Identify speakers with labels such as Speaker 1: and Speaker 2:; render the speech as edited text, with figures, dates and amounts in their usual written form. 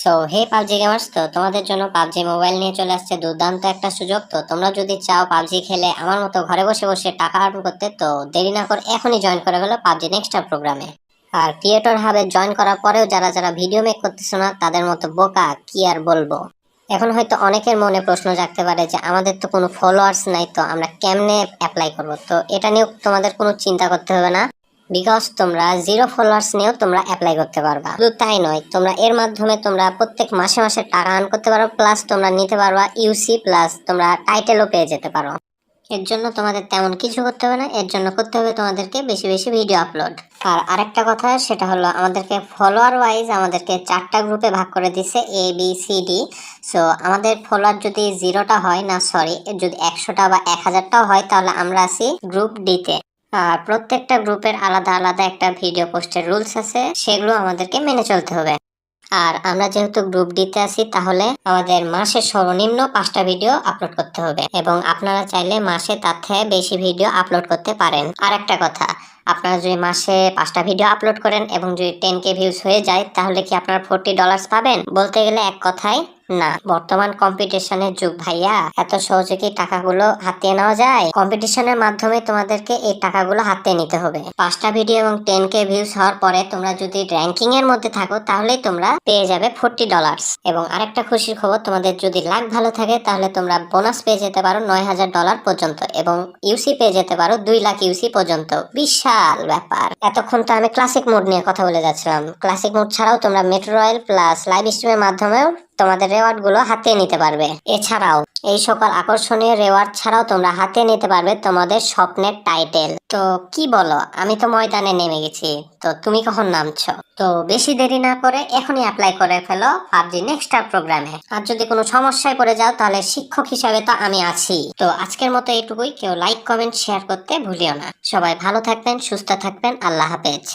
Speaker 1: So hey PUBG gamers, তো তোমাদের জন্য পাবজি মোবাইল নিয়ে চলে আসছে দুর্দান্ত একটা সুযোগ। তো তোমরা যদি চাও পাবজি খেলে আমার মতো ঘরে বসে বসে টাকা আর্ন করতে, তো দেরি না করে এখনই জয়েন করে ফেলো পাবজি নেক্সট প্রোগ্রামে। আর ক্রিয়েটর হাবে জয়েন করার পরেও যারা যারা ভিডিও মেক করতেছো না, তাদের মতো বোকা কি আর বলবো। এখন হয়তো অনেকের মনে প্রশ্ন জাগতে পারে যে আমাদের তো কোনো ফলোয়ার্স নাই, তো আমরা কেমনে অ্যাপ্লাই করব। তো এটা নিয়েও তোমাদের কোনো চিন্তা করতে হবে না, বিকজ তোমরা জিরো ফলোয়ার্স নিয়েও তোমরা অ্যাপ্লাই করতে পারবা। শুধু তাই নয়, তোমরা এর মাধ্যমে তোমরা প্রত্যেক মাসে মাসে টাকা আর্ন করতে পারো, প্লাস তোমরা নিতে পারবা ইউসি, প্লাস তোমরা টাইটেলও পেয়ে যেতে পারো। এর জন্য তোমাদের তেমন কিছু করতে হবে না, এর জন্য করতে হবে তোমাদেরকে বেশি বেশি ভিডিও আপলোড। আর আরেকটা কথা, সেটা হলো আমাদেরকে ফলোয়ার ওয়াইজ আমাদেরকে 4টা গ্রুপে ভাগ করে দিছে, ABCD। সো আমাদের ফলোয়ার যদি 0টা হয়, না সরি, যদি 100টা বা 1000টাও হয়, তাহলে আমরা আছি গ্রুপ ডিতে। আর প্রত্যেকটা গ্রুপের আলাদা আলাদা একটা ভিডিও পোস্টের রুলস আছে, সেগুলো আমাদেরকে মেনে চলতে হবে। আর আমরা যেহেতু গ্রুপ ডিতে আছি, তাহলে আমাদের মাসে সর্বনিম্ন 5টা ভিডিও আপলোড করতে হবে, এবং আপনারা চাইলে মাসে তার থেকে বেশি ভিডিও আপলোড করতে পারেন। আর একটা কথা, আপনারা যদি মাসে 5টা ভিডিও আপলোড করেন এবং যদি 10K ভিউজ হয়ে যায়, তাহলে কি আপনারা $40 পাবেন? বলতে গেলে এক কথায় না। বর্তমান কম্পিটিশনের যুগ ভাইয়া, এত সহজে কি টাকাগুলো হাতিয়ে নেওয়া যায়? কম্পিটিশনের মাধ্যমে তোমাদেরকে এই টাকাগুলো হাতিয়ে নিতে হবে। 5টা ভিডিও এবং 10K ভিউজ হওয়ার পরে তোমরা যদি র্যাঙ্কিং এর মধ্যে থাকো, তাহলেই তোমরা পেয়ে যাবে $40। এবং আরেকটা খুশির খবর, তোমাদের যদি লাক ভালো থাকে, তাহলে তোমরা বোনাস পেয়ে যেতে পারো $9000 পর্যন্ত, এবং ইউসি পেয়ে যেতে পারো 2 লাখ ইউসি পর্যন্ত। বিশাল ব্যাপার। এতক্ষণ তো আমি ক্লাসিক মোড নিয়ে কথা বলে যাচ্ছিলাম। ক্লাসিক মোড ছাড়াও তোমরা মেট্রো রয়্যাল প্লাস লাইভ স্ট্রিমের মাধ্যমেও তোমাদের রেওয়ার্ড গুলো হাতিয়ে নিতে পারবে। এছাড়াও এই সকল আকর্ষণীয় রেওয়ার্ড ছাড়াও তোমরা হাতিয়ে নিতে পারবে তোমাদের স্বপ্নের টাইটেল। তো কি বলো, আমি তো ময়দানে নেমে গেছি, তো তুমি কখন নামছো? তো বেশি দেরি না করে এখনই অ্যাপ্লাই করে ফেলো পাবজি নেক্সট প্রোগ্রামে। আর যদি কোনো সমস্যায় পড়ে যাও, তাহলে শিক্ষক হিসাবে তো আমি আছি। তো আজকের মতো এইটুকুই। কেউ লাইক কমেন্ট শেয়ার করতে ভুলিও না। সবাই ভালো থাকবেন, সুস্থ থাকবেন। আল্লাহ হাফেজ।